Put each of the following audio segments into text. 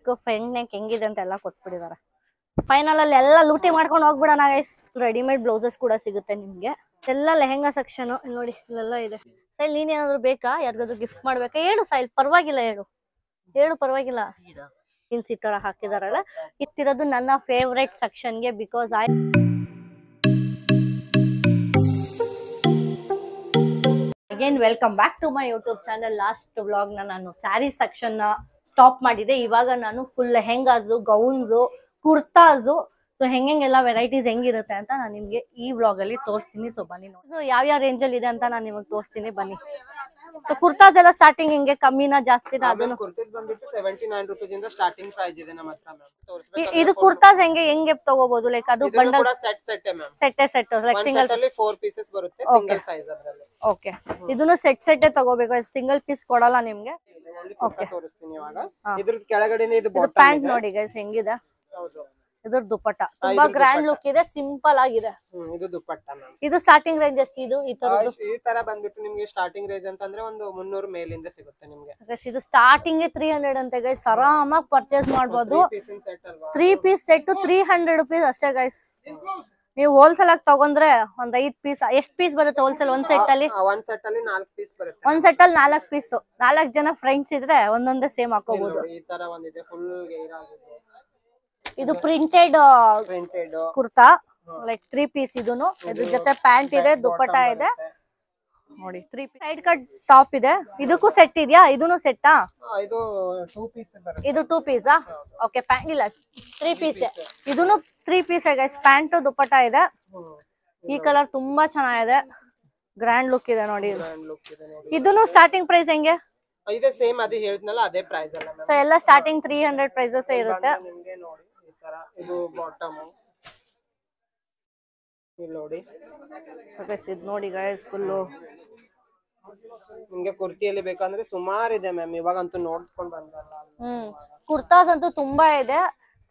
Neck front neck ಹೆಂಗಿದೆ ಅಂತ ಎಲ್ಲ ಕೊಟ್ಬಿಟ್ಟಿದ್ದಾರೆ. ಫೈನಲ್ ಅಲ್ಲಿ ಎಲ್ಲ ಲೂಟಿ ಮಾಡ್ಕೊಂಡು ಹೋಗ್ಬಿಡೋಣ ಗೈಸ್. ರೆಡಿಮೇಡ್ ಬ್ಲೌಸಸ್ ಕೂಡ ಸಿಗುತ್ತೆ ನಿಮ್ಗೆ. ಎಲ್ಲ ಲೆಹೆಂಗಾ ಸೆಕ್ಷನ್ ನೋಡಿ ಇಲ್ಲೆಲ್ಲ ಇದೆ. ಸೈಲ್ ನೀನ್ ಏನಾದ್ರು ಬೇಕಾ, ಯಾರಿಗಾದ್ರು ಗಿಫ್ಟ್ ಮಾಡ್ಬೇಕಾ ಹೇಳು ಸೈಲ್, ಪರವಾಗಿಲ್ಲ ಹೇಳು ಪರವಾಗಿಲ್ಲ. ಜೀನ್ಸ್ ಈ ತರ ಹಾಕಿದಾರಲ್ಲ, ಇತ್ತಿರೋದು ನನ್ನ ಫೇವ್ರೆಟ್ ಸೆಕ್ಷನ್ಗೆ. Because again welcome back to my YouTube channel. Last vlog ನಾನು ಸ್ಯಾರಿ ಸೆಕ್ಷನ್ ಸ್ಟಾಪ್ ಮಾಡಿದೆ. ಇವಾಗ ನಾನು full lehengas, gowns, kurtas, so ಹೆಂಗೆಲ್ಲ ವೆರೈಟೀಸ್ ಹೆಂಗಿರುತ್ತೆ ಅಂತ ನಾನು ನಿಮ್ಗೆ ಈ ವ್ಲಾಗ್ ಅಲ್ಲಿ ತೋರಿಸ್ತೀನಿ. ಸೊ ಬನ್ನಿ ನೋಡಿ. ಸೊ ಯಾವ ರೇಂಜ್ ಅಲ್ಲಿ ಇದೆ ಅಂತ ನಾನು ನಿಮಗೆ ತೋರಿಸ್ತೀನಿ, ಬನ್ನಿ. ಸೊ ಕುರ್ತಾಸ್ ಎಲ್ಲ ಸ್ಟಾರ್ಟಿಂಗ್ ಹೆಂಗೆ, ಕಮ್ಮಿನಾ ಜಾಸ್ತಿನಾ? ಅದನ್ನು ಕುರ್ತಾಸ್ ಬಂದ್ಬಿಟ್ಟು 79 ರೂಪೀಸ್ ಇಂದ ಸ್ಟಾರ್ಟಿಂಗ್ ಪ್ರೈಸ್ ಇದೆ ನಮ್ಮ ಹತ್ರ ಮ್ಯಾಮ್. ಇದು ಕುರ್ತಾಸ್ ಹೆಂಗೆ ತಗೋಬಹುದು? ಲೈಕ್ ಅದು bundle set ma'am. Set like single ಅಲ್ಲಿ 4 ಪೀಸಸ್ ಬರುತ್ತೆ, ಸಿಂಗಲ್ ಸೈಜ್ ಅದರಲ್ಲಿ. ಓಕೆ, ಇದನ್ನು ಸೆಟ್ ತಗೋಬೇಕು, ಸಿಂಗಲ್ ಪೀಸ್ ಕೊಡಲ್ಲ ನಿಮ್ಗೆ. ಓಕೆ, ತೋರಿಸ್ತೀನಿ ಇವಾಗ. ಇದ್ರ ಕೆಳಗಡೆ ಇದು ಪ್ಯಾಂಟ್ ನೋಡಿ ಗೈಸ್ ಹೆಂಗಿದೆ. ಹೌದು, ಇದ್ರ ದುಪಟ್ಟ ತುಂಬಾ ಗ್ರ್ಯಾಂಡ್ ಲುಕ್ ಇದೆ, ಸಿಂಪಲ್ ಆಗಿದೆ. ಇದು ದುಪಟ್ಟ ಮ್ಯಾಮ್. ಇದು ಸ್ಟಾರ್ಟಿಂಗ್ ರೇಂಜ್ ಎಷ್ಟು? ಇದು ಈ ತರ ಬಂದ್ಬಿಟ್ಟು ನಿಮ್ಗೆ ಸ್ಟಾರ್ಟಿಂಗ್ ರೇಂಜ್ ಅಂತಂದ್ರೆ ಒಂದು 300 ಮೇಲಿಂದ ಸಿಗುತ್ತೆ ನಿಮ್ಗೆ. ಇದು ಸ್ಟಾರ್ಟಿಂಗ್ 300 ಅಂತ ಗೈಸ್. ಆರಾಮಾಗಿ ಪರ್ಚೇಸ್ ಮಾಡಬಹುದು. 3 ಪೀಸ್ ಸೆಟ್ 300 ರೂಪೀಸ್ ಅಷ್ಟೇ ಗೈಸ್. ನೀವು ಹೋಲ್ಸೇಲ್ ಆಗಿ ತಗೊಂಡ್ರೆ ಒಂದ್ 5 ಪೀಸ್, ಎಷ್ಟು ಪೀಸ್ ಬರುತ್ತೆ ಹೋಲ್ಸೇಲ್ ಒಂದ್ ಸೆಟ್ ಅಲ್ಲಿ? ಒಂದ್ ಸೆಟ್ ಅಲ್ಲಿ 4 ಪೀಸ್ ಬರುತ್ತೆ. ಒಂದ್ ಸೆಟ್ ಅಲ್ಲಿ 4 ಪೀಸ್. 4 ಜನ ಫ್ರೆಂಡ್ಸ್ ಇದ್ರೆ ಒಂದೊಂದೇ ಸೇಮ್ ಹಾಕೋಬಹುದು. ಈ ತರ ಒಂದಿದೆ ಫುಲ್ ಗೇರ್ ಆಗಿದೆ. ಇದು ಪ್ರಿಂಟೆಡ್ ಕುರ್ತಾ, ಲೈಕ್ 3 ಪೀಸ್. ಇದೂನು ಇದ್ರ ಜೊತೆ ಪ್ಯಾಂಟ್ ಇದೆ, ದುಪಟ್ಟ ಇದೆ ನೋಡಿ. 3 ಪೀಸ್ ಸೈಡ್ ಕಟ್ ಟಾಪ್ ಇದೆ. ಇದಕ್ಕೂ ಸೆಟ್ ಇದೆಯಾ? ಇದೂನು ಸೆಟ್ಟಾ? ಇದು 2 ಪೀಸ್ ಬರುತ್ತೆ. ಇದು 2 ಪೀಸಾ? ಓಕೆ, ಪ್ಯಾಂಟ್ ಇಲ್ಲ 3 ಪೀಸ್. ಇದೂನು 3 ಪೀಸ್ ಗೈಸ್. ಪ್ಯಾಂಟ್ ದುಪಟ್ಟ ಇದೆ. ಈ ಕಲರ್ ತುಂಬಾ ಚೆನ್ನಾಗಿದೆ, ಗ್ರ್ಯಾಂಡ್ ಲುಕ್ ಇದೆ ನೋಡಿ. ಇದೂನು ಸ್ಟಾರ್ಟಿಂಗ್ ಪ್ರೈಸ್ ಹೆಂಗೆ ಇದೆ? ಸೇಮ್ ಅದೇ ಹೇಳಿದ್ನಲ್ಲ, ಅದೇ ಪ್ರೈಸ್ ಅಲ್ಲ. ಸೊ ಎಲ್ಲ ಸ್ಟಾರ್ಟಿಂಗ್ 300 ಪ್ರೈಸಸ್ ಇರುತ್ತೆ. ನಿಮಗೆ ನೋಡಿ ಈ ತರ. ಇದು ಬಾಟಮ್ ಇಲ್ಲಿ ನೋಡಿ. ಸೊ ಗೈಸ್ ಇದು ನೋಡಿ ಗೈಸ್, ಫುಲ್ ನಿಮಗೆ ಕುರ್ತಿಯಲ್ಲಿ ಬೇಕಂದ್ರೆ ಸುಮಾರು ಇದೆ ಮ್ಯಾಮ್. ಇವಾಗಂತೂ ನೋಡ್ಕೊಂಡು ಬಂದಲ್ಲ. ಕುರ್ತಾಸ್ ಅಂತೂ ತುಂಬಾ ಇದೆ.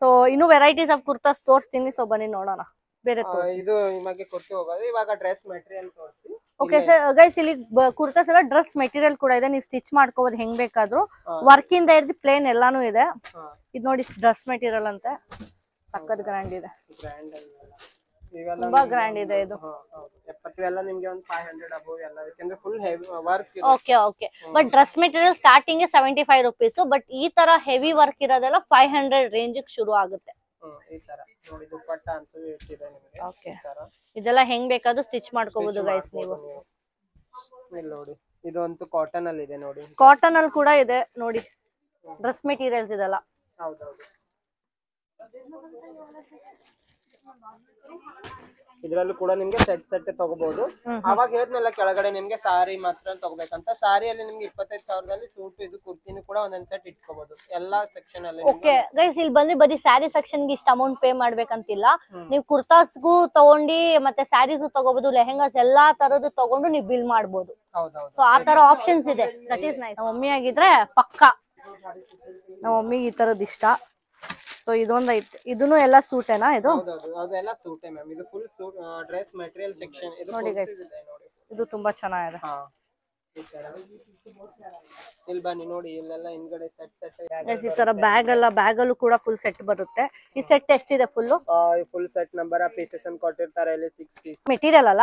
ಸೊ ಇನ್ನು ವೆರೈಟೀಸ್ ಆಫ್ ಕುರ್ತಾಸ್ ತೋರಿಸ್ತೀನಿ. ಸೊ ಬನ್ನಿ ನೋಡೋಣ. ಬೇರೆ ಇದು ನಿಮಗೆ ಕುರ್ತಿ ಹೋಗೋದು. ಇವಾಗ ಡ್ರೆಸ್ ಮೆಟೀರಿಯಲ್ ತೋರಿಸ್ತೀನಿ. ಓಕೆ ಸರ್ ಗೈಸ್, ಇಲ್ಲಿ ಕುರ್ತಾಸ್ ಎಲ್ಲ ಡ್ರೆಸ್ ಮೆಟೀರಿಯಲ್ ಕೂಡ ಇದೆ. ನೀವು ಸ್ಟಿಚ್ ಮಾಡ್ಕೋಬಹುದು ಹೆಂಗ್ ಬೇಕಾದ್ರೂ. ವರ್ಕ್ ಇಂದ ಹಿಡಿದು ಪ್ಲೇನ್ ಎಲ್ಲಾನು ಇದೆ. ಇದು ನೋಡಿ ಡ್ರೆಸ್ ಮೆಟೀರಿಯಲ್ ಅಂತ ಸಕ್ಕತ್ ಗ್ರ್ಯಾಂಡ್ ಇದೆ, ತುಂಬಾ ಗ್ರ್ಯಾಂಡ್ ಇದೆ ಇದು. ಎಲ್ಲ ನಿಮಗೆ ಒಂದು 500 ಅಬೌವ್ ಎಲ್ಲ, ಯಾಕಂದ್ರೆ full heavy work. Okay but dress material starting 75 rupees. But ಈ ತರ ಹೆವಿ ವರ್ಕ್ ಇರೋದೆಲ್ಲ 500 ರೇಂಜ್ ಶುರು ಆಗುತ್ತೆ. ಈ ತರ ನೋಡಿ ದುಪಟ್ಟ ಅಂತ ಇಟ್ಟಿದೆ ನಿಮಗೆ. ಓಕೆ, ಇದೆಲ್ಲ ಹೆಂಗ್ ಬೇಕಾದ್ರೂ ಸ್ಟಿಚ್ ಮಾಡ್ಕೋಬಹುದು ಗೈಸ್ ನೀವು. ಇಲ್ಲಿ ನೋಡಿ, ಇದು ಅಂತೂ ಕಾಟನ್ ಅಲ್ಲಿ ಇದೆ ನೋಡಿ. ಕಾಟನ್ ಅಲ್ಲಿ ಕೂಡ ಇದೆ ನೋಡಿ ಡ್ರೆಸ್ ಮೆಟೀರಿಯಲ್ಸ್ ಇದೆಲ್ಲ. ಹೌದೌದು, ಇದ್ರಲ್ಲೂ ಕೂಡ ನಿಮ್ಗೆ ಸೆಟ್ ತಗೋಬಹುದು. ಅವಾಗ ಹೇಳಿದ್ನಲ್ಲ ಕೆಳಗಡೆ ನಿಮ್ಗೆ ಸಾರಿ ಮಾತ್ರ ತಗೋಬೇಕಂತ. ಸಾರಿಯಲ್ಲಿ ನಿಮ್ಗೆ 25,000ದಲ್ಲಿ ಸೂಟ್, ಇದು ಕುರ್ತಿನೂ ಕೂಡ ಒಂದೊಂದ್ ಸೆಟ್ ಇಟ್ಕೋಬಹುದು ಎಲ್ಲಾ ಸೆಕ್ಷನ್ ಅಲ್ಲಿ. ಓಕೆ ಗೈಸ್, ಇಲ್ಲಿ ಬಂದ್ರೆ ಬರೀ ಸ್ಯಾರಿ ಸೆಕ್ಷನ್ ಗೆ ಇಷ್ಟ ಅಮೌಂಟ್ ಪೇ ಮಾಡ್ಬೇಕಂತಿಲ್ಲ. ನೀವು ಕುರ್ತಾಸ್ಗೂ ತಗೊಂಡಿ ಮತ್ತೆ ಸ್ಯಾರೀಸು ತಗೋಬಹುದು, ಲೆಹೆಂಗಾಸ್ ಎಲ್ಲಾ ತರದ್ದು ತಗೊಂಡು ನೀವು ಬಿಲ್ ಮಾಡಬಹುದು. ಸೊ ಆ ತರ ಆಪ್ಷನ್ಸ್ ಇದೆ. That is nice. ನಮ್ಮ ಮಮ್ಮಿ ಆಗಿದ್ರೆ ಪಕ್ಕ, ನಮ್ಮ ಮಮ್ಮಿಗೆ ಈ ತರದ್ ಇಷ್ಟ. ಸೊ ಇದೊಂದು ಐತೆ. ಇದೂನು ಎಲ್ಲ ಸೂಟೇನಾ? ಇದು ಅದೆಲ್ಲ ಸೂಟೇ ಮ್ಯಾಮ್. ಇದು full suit dress material section. ಇದು ನೋಡಿ ಗೈಸ್, ಇದು ತುಂಬಾ ಚೆನ್ನಾಗಿದೆ. ಇಲ್ಲಿ ಬನ್ನಿ ನೋಡಿ, ಇಲ್ಲೆಲ್ಲ ಹಿಂದ್ಗಡೆ ಸೆಟ್ ಈ ತರ ಬ್ಯಾಗ್ ಅಲ್ಲೂ ಕೂಡ ಫುಲ್ ಸೆಟ್ ಬರುತ್ತೆ. ಈ ಸೆಟ್ ಎಷ್ಟಿದೆ? Full set number of pieces ಅನ್ನು ಕೊಟ್ಟಿರ್ತಾರೆ. ಇಲ್ಲಿ 6 ಪೀಸ್ ಮೆಟೀರಿಯಲ್ ಅಲ್ಲ,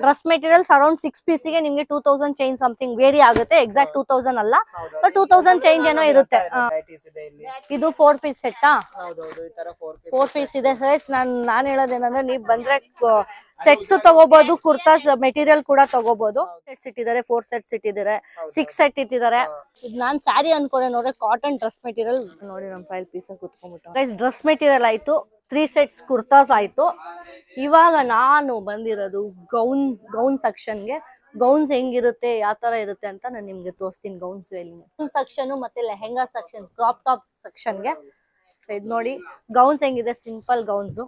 ಡ್ರೆಸ್ ಮೆಟೀರಿಯಲ್ಸ್ ಅರೌಂಡ್ 6 ಪೀಸ್ ಗೆ ನಿಮ್ಗೆ 2000 ಚೇಂಜ್ ಸಮಥಿಂಗ್ ವೇರಿ ಆಗುತ್ತೆ. ಎಕ್ಸಾಕ್ಟ್ 2000 ಅಲ್ಲ, 2000 ಚೇಂಜ್ ಏನೋ ಇರುತ್ತೆ. ಇದು 4 ಪೀಸ್ ಸೆಟ್ಟಾ? ಹೌದೌದು, ಈ ತರ 4 ಪೀಸ್ ಇದೆ. ನಾನ್ ಹೇಳೋದೇನಂದ್ರೆ, ನೀವ್ ಬಂದ್ರೆ ಸೆಟ್ಸ್ ತಗೋಬಹುದು, ಕುರ್ತಾಸ್ ಮೆಟೀರಿಯಲ್ ಕೂಡ ತಗೋಬಹುದು. ಸೆಟ್ಸ್ ಇಟ್ಟಿದ್ದಾರೆ, 4 ಸೆಟ್ಸ್ ಇಟ್ಟಿದ್ದಾರೆ, 6 ಸೆಟ್ ಇಟ್ಟಿದ್ದಾರೆ. ಇದು ನಾನ್ ಸ್ಯಾರಿ ಅನ್ಕೊಂಡೆ ನೋಡ್ರೆ ಕಾಟನ್ ಡ್ರೆಸ್ ಮೆಟೀರಿಯಲ್ ನೋಡಿ. ನಮ್ 5 ಪೀಸ್ ಕುತ್ಕೊಂಡ್ಬಿಟ್ಟು ಗೈಸ್, ಡ್ರೆಸ್ ಮೆಟೀರಿಯಲ್ ಆಯ್ತು, 3 ಸೆಟ್ಸ್ ಕುರ್ತಾಸ್ ಆಯ್ತು. ಇವಾಗ ನಾನು ಬಂದಿರೋದು ಗೌನ್ ಸೆಕ್ಷನ್ಗೆ. ಗೌನ್ಸ್ ಹೆಂಗಿರುತ್ತೆ, ಯಾವ ತರ ಇರುತ್ತೆ ಅಂತ ನಾನು ನಿಮ್ಗೆ ತೋರಿಸ್ತೀನಿ. ಗೌನ್ಸ್ ಸೆಕ್ಷನ್ ಮತ್ತೆ ಲೆಹೆಂಗಾ ಸೆಕ್ಷನ್, ಕ್ರಾಪ್ ಟಾಪ್ ಸೆಕ್ಷನ್ಗೆ. ಇದು ನೋಡಿ ಗೌನ್ಸ್ ಹೆಂಗಿದೆ, ಸಿಂಪಲ್ ಗೌನ್ಸ್.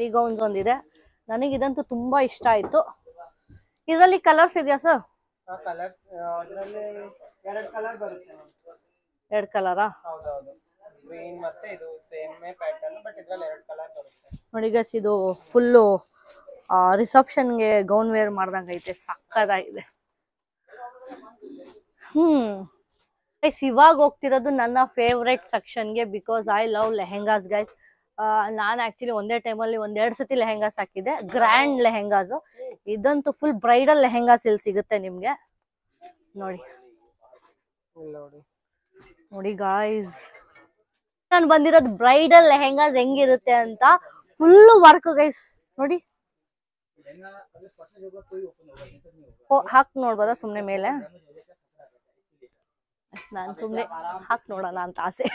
ಈ ಗೌನ್ಸ್ ಒಂದಿದೆ, ನನಗೆ ಇದಂತೂ ತುಂಬಾ ಇಷ್ಟ ಆಯ್ತು. ಇದರಲ್ಲಿ ಕಲರ್ಸ್ ಇದೆಯಾ ಸರ್? ಎರಡು ಕಲರಾ? ನೋಡಿ ಗೈಸ್, ಇದು ಫುಲ್ಲು ರಿಸೆಪ್ಷನ್ಗೆ ಗೌನ್ ವೇರ್ ಮಾಡ್ದಂಗ ಐತೆ, ಸಕ್ಕದಾಗಿದೆ. ಇವಾಗ ಹೋಗ್ತಿರೋದು ನನ್ನ ಫೇವ್ರೆಟ್ ಸೆಕ್ಷನ್ಗೆ, because I love lehengas guys. ನಾನು ಆಕ್ಚುಲಿ ಒಂದೇ ಟೈಮಲ್ಲಿ 1-2 ಸತಿ ಲೆಹೆಂಗಾಸ್ ಹಾಕಿದ್ದೆ, ಗ್ರ್ಯಾಂಡ್ ಲೆಹೆಂಗಾಸ್. ಇದಂತೂ ಫುಲ್ ಬ್ರೈಡಲ್ ಲೆಹೆಂಗಾಸ್ ಇಲ್ಲಿ ಸಿಗುತ್ತೆ ನಿಮ್ಗೆ. ನೋಡಿ ನೋಡಿ ಗಾಯ್ಸ್, ನಾನು ಬಂದಿರೋದು ಬ್ರೈಡಲ್ ಲೆಹೆಂಗಾಸ್ ಹೆಂಗಿರುತ್ತೆ ಅಂತ. ಫುಲ್ ವರ್ಕ್ ಗೈಸ್ ನೋಡಿ. ಹಾಕ್ ನೋಡ್ಬೋದಾ ಸುಮ್ನೆ ಮೇಲೆ? ನಾನು ಸುಮ್ನೆ ಹಾಕ್ ನೋಡೋಣ ಅಂತ ಆಸೆ.